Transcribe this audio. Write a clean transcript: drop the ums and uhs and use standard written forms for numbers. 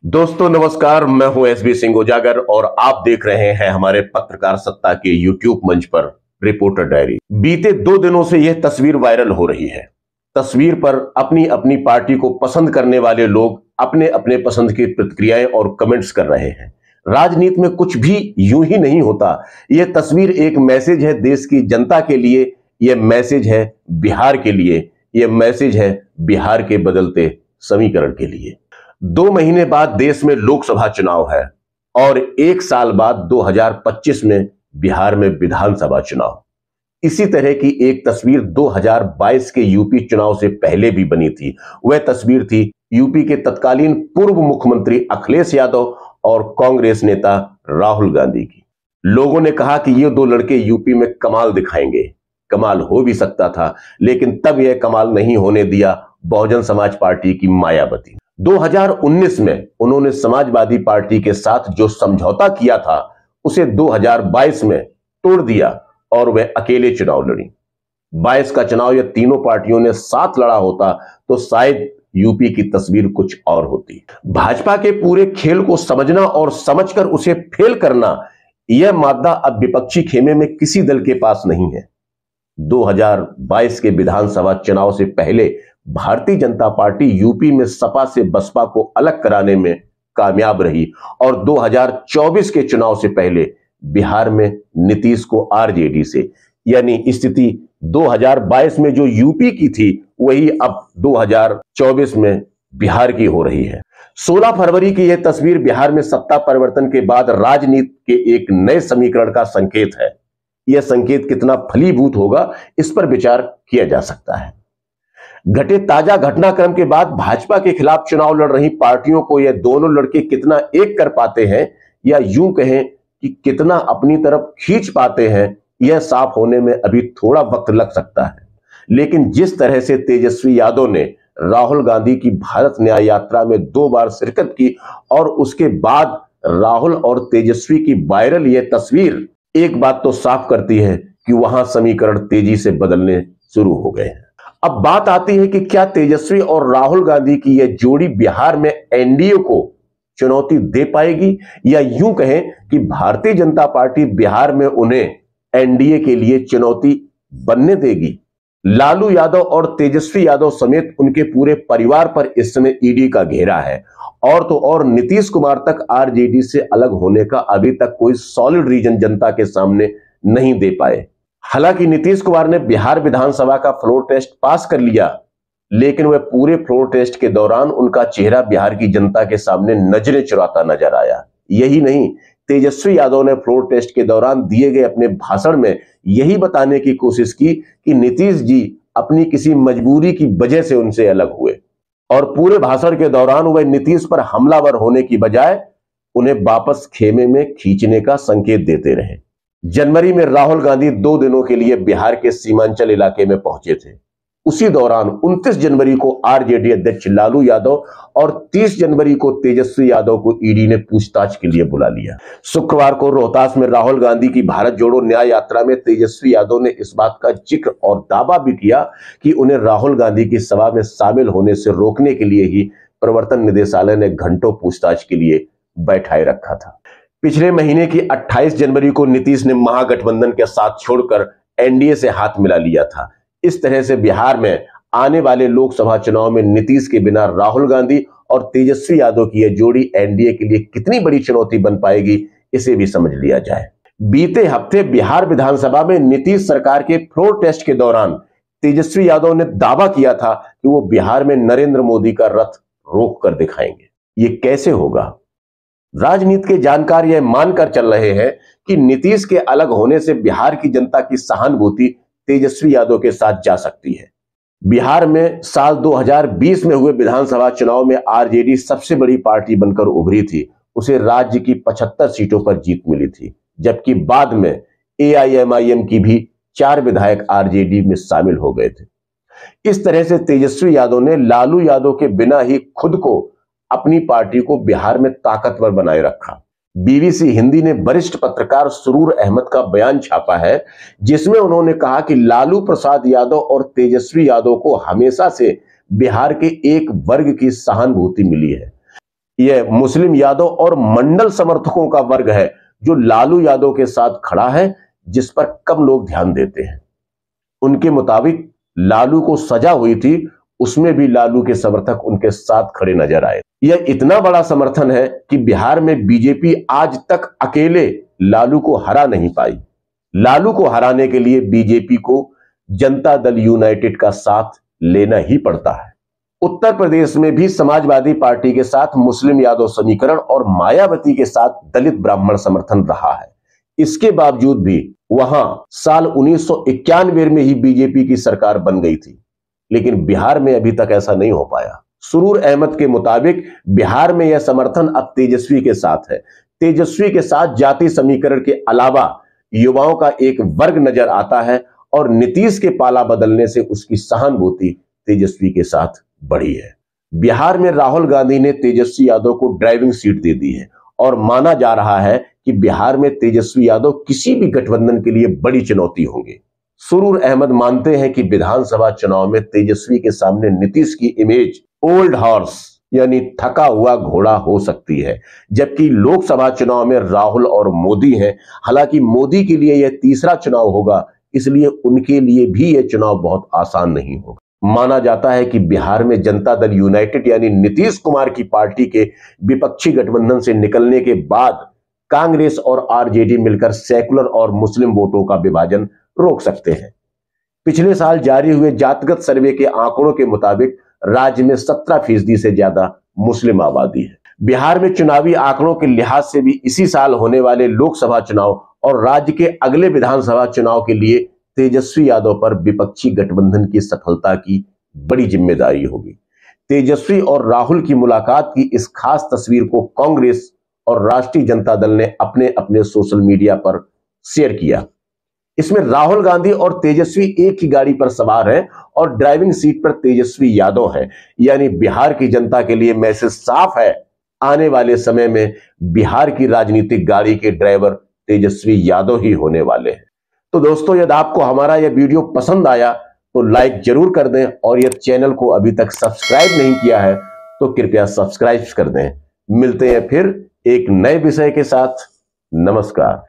दोस्तों नमस्कार, मैं हूं एसबी सिंह उजागर और आप देख रहे हैं हमारे पत्रकार सत्ता के यूट्यूब मंच पर रिपोर्टर डायरी। बीते 2 दिनों से यह तस्वीर वायरल हो रही है। तस्वीर पर अपनी अपनी पार्टी को पसंद करने वाले लोग अपने अपने पसंद की प्रतिक्रियाएं और कमेंट्स कर रहे हैं। राजनीति में कुछ भी यूं ही नहीं होता। यह तस्वीर एक मैसेज है देश की जनता के लिए, यह मैसेज है बिहार के लिए, यह मैसेज है बिहार के बदलते समीकरण के लिए। 2 महीने बाद देश में लोकसभा चुनाव है और 1 साल बाद 2025 में बिहार में विधानसभा चुनाव। इसी तरह की एक तस्वीर 2022 के यूपी चुनाव से पहले भी बनी थी। वह तस्वीर थी यूपी के तत्कालीन पूर्व मुख्यमंत्री अखिलेश यादव और कांग्रेस नेता राहुल गांधी की। लोगों ने कहा कि ये 2 लड़के यूपी में कमाल दिखाएंगे। कमाल हो भी सकता था, लेकिन तब यह कमाल नहीं होने दिया बहुजन समाज पार्टी की मायावती। 2019 में उन्होंने समाजवादी पार्टी के साथ जो समझौता किया था उसे 2022 में तोड़ दिया और वे अकेले चुनाव लड़ी। 22 का चुनाव यह तीनों पार्टियों ने साथ लड़ा होता तो शायद यूपी की तस्वीर कुछ और होती। भाजपा के पूरे खेल को समझना और समझकर उसे फेल करना, यह मादा अब विपक्षी खेमे में किसी दल के पास नहीं है। 2022 के विधानसभा चुनाव से पहले भारतीय जनता पार्टी यूपी में सपा से बसपा को अलग कराने में कामयाब रही और 2024 के चुनाव से पहले बिहार में नीतीश को आरजेडी से, यानी स्थिति 2022 में जो यूपी की थी वही अब 2024 में बिहार की हो रही है। 16 फरवरी की यह तस्वीर बिहार में सत्ता परिवर्तन के बाद राजनीति के एक नए समीकरण का संकेत है। यह संकेत कितना फलीभूत होगा, इस पर विचार किया जा सकता है। घटे ताजा घटनाक्रम के बाद भाजपा के खिलाफ चुनाव लड़ रही पार्टियों को यह दोनों लड़के कितना एक कर पाते हैं, या यूं कहें कि कितना अपनी तरफ खींच पाते हैं, यह साफ होने में अभी थोड़ा वक्त लग सकता है। लेकिन जिस तरह से तेजस्वी यादव ने राहुल गांधी की भारत न्याय यात्रा में 2 बार शिरकत की और उसके बाद राहुल और तेजस्वी की वायरल यह तस्वीर एक बात तो साफ करती है कि वहां समीकरण तेजी से बदलने शुरू हो गए हैं। अब बात आती है कि क्या तेजस्वी और राहुल गांधी की यह जोड़ी बिहार में एनडीए को चुनौती दे पाएगी, या यूं कहें कि भारतीय जनता पार्टी बिहार में उन्हें एनडीए के लिए चुनौती बनने देगी। लालू यादव और तेजस्वी यादव समेत उनके पूरे परिवार पर इस समय ईडी का घेरा है और तो और नीतीश कुमार तक आरजेडी से अलग होने का अभी तक कोई सॉलिड रीजन जनता के सामने नहीं दे पाए। हालांकि नीतीश कुमार ने बिहार विधानसभा का फ्लोर टेस्ट पास कर लिया, लेकिन वह पूरे फ्लोर टेस्ट के दौरान उनका चेहरा बिहार की जनता के सामने नजरें चुराता नजर आया। यही नहीं, तेजस्वी यादव ने फ्लोर टेस्ट के दौरान दिए गए अपने भाषण में यही बताने की कोशिश की कि नीतीश जी अपनी किसी मजबूरी की वजह से उनसे अलग हुए, और पूरे भाषण के दौरान वह नीतीश पर हमलावर होने की बजाय उन्हें वापस खेमे में खींचने का संकेत देते रहे। जनवरी में राहुल गांधी 2 दिनों के लिए बिहार के सीमांचल इलाके में पहुंचे थे। उसी दौरान 29 जनवरी को आरजेडी अध्यक्ष लालू यादव और 30 जनवरी को तेजस्वी यादव को ईडी ने पूछताछ के लिए बुला लिया। शुक्रवार को रोहतास में राहुल गांधी की भारत जोड़ो न्याय यात्रा में तेजस्वी यादव ने इस बात का जिक्र और दावा भी किया कि उन्हें राहुल गांधी की सभा में शामिल होने से रोकने के लिए ही प्रवर्तन निदेशालय ने घंटों पूछताछ के लिए बैठाए रखा था। पिछले महीने की 28 जनवरी को नीतीश ने महागठबंधन के साथ छोड़कर एनडीए से हाथ मिला लिया था। इस तरह से बिहार में आने वाले लोकसभा चुनाव में नीतीश के बिना राहुल गांधी और तेजस्वी यादव की यह जोड़ी एनडीए के लिए कितनी बड़ी चुनौती बन पाएगी, इसे भी समझ लिया जाए। बीते हफ्ते बिहार विधानसभा में नीतीश सरकार के फ्लोर टेस्ट के दौरान तेजस्वी यादव ने दावा किया था कि वो बिहार में नरेंद्र मोदी का रथ रोक कर दिखाएंगे। ये कैसे होगा? राजनीति के जानकार यह मानकर चल रहे हैं कि नीतीश के अलग होने से बिहार की जनता की सहानुभूति तेजस्वी यादव के साथ जा सकती है। बिहार में साल 2020 में हुए विधानसभा चुनाव में आरजेडी सबसे बड़ी पार्टी बनकर उभरी थी। उसे राज्य की 75 सीटों पर जीत मिली थी, जबकि बाद में एआईएमआईएम की भी 4 विधायक आरजेडी में शामिल हो गए थे। इस तरह से तेजस्वी यादव ने लालू यादव के बिना ही खुद को, अपनी पार्टी को बिहार में ताकतवर बनाए रखा। बीबीसी हिंदी ने वरिष्ठ पत्रकार सुरूर अहमद का बयान छापा है, जिसमें उन्होंने कहा कि लालू प्रसाद यादव और तेजस्वी यादव को हमेशा से बिहार के एक वर्ग की सहानुभूति मिली है। यह मुस्लिम यादव और मंडल समर्थकों का वर्ग है जो लालू यादव के साथ खड़ा है, जिस पर कम लोग ध्यान देते हैं। उनके मुताबिक लालू को सजा हुई थी, उसमें भी लालू के समर्थक उनके साथ खड़े नजर आए। यह इतना बड़ा समर्थन है कि बिहार में बीजेपी आज तक अकेले लालू को हरा नहीं पाई। लालू को हराने के लिए बीजेपी को जनता दल यूनाइटेड का साथ लेना ही पड़ता है। उत्तर प्रदेश में भी समाजवादी पार्टी के साथ मुस्लिम यादव समीकरण और मायावती के साथ दलित ब्राह्मण समर्थन रहा है। इसके बावजूद भी वहां साल 1991 में ही बीजेपी की सरकार बन गई थी, लेकिन बिहार में अभी तक ऐसा नहीं हो पाया। सुरूर अहमद के मुताबिक बिहार में यह समर्थन अब तेजस्वी के साथ है। तेजस्वी के साथ जाति समीकरण के अलावा युवाओं का एक वर्ग नजर आता है और नीतीश के पाला बदलने से उसकी सहानुभूति तेजस्वी के साथ बढ़ी है। बिहार में राहुल गांधी ने तेजस्वी यादव को ड्राइविंग सीट दे दी है और माना जा रहा है कि बिहार में तेजस्वी यादव किसी भी गठबंधन के लिए बड़ी चुनौती होंगे। सुरूर अहमद मानते हैं कि विधानसभा चुनाव में तेजस्वी के सामने नीतीश की इमेज ओल्ड हॉर्स यानी थका हुआ घोड़ा हो सकती है, जबकि लोकसभा चुनाव में राहुल और मोदी हैं। हालांकि मोदी के लिए यह तीसरा चुनाव होगा, इसलिए उनके लिए भी यह चुनाव बहुत आसान नहीं होगा। माना जाता है कि बिहार में जनता दल यूनाइटेड यानी नीतीश कुमार की पार्टी के विपक्षी गठबंधन से निकलने के बाद कांग्रेस और आरजेडी मिलकर सेकुलर और मुस्लिम वोटों का विभाजन रोक सकते हैं। पिछले साल जारी हुए जातिगत सर्वे के आंकड़ों के मुताबिक राज्य में 17% से ज्यादा मुस्लिम आबादी है। बिहार में चुनावी आंकड़ों के लिहाज से भी इसी साल होने वाले लोकसभा चुनाव और राज्य के अगले विधानसभा चुनाव के लिए तेजस्वी यादव पर विपक्षी गठबंधन की सफलता की बड़ी जिम्मेदारी होगी। तेजस्वी और राहुल की मुलाकात की इस खास तस्वीर को कांग्रेस और राष्ट्रीय जनता दल ने अपने अपने सोशल मीडिया पर शेयर किया। इसमें राहुल गांधी और तेजस्वी एक ही गाड़ी पर सवार हैं और ड्राइविंग सीट पर तेजस्वी यादव है। यानी बिहार की जनता के लिए मैसेज साफ है, आने वाले समय में बिहार की राजनीतिक गाड़ी के ड्राइवर तेजस्वी यादव ही होने वाले हैं। तो दोस्तों, यदि आपको हमारा यह वीडियो पसंद आया तो लाइक जरूर कर दें और यदि चैनल को अभी तक सब्सक्राइब नहीं किया है तो कृपया सब्सक्राइब कर दें। मिलते हैं फिर एक नए विषय के साथ। नमस्कार।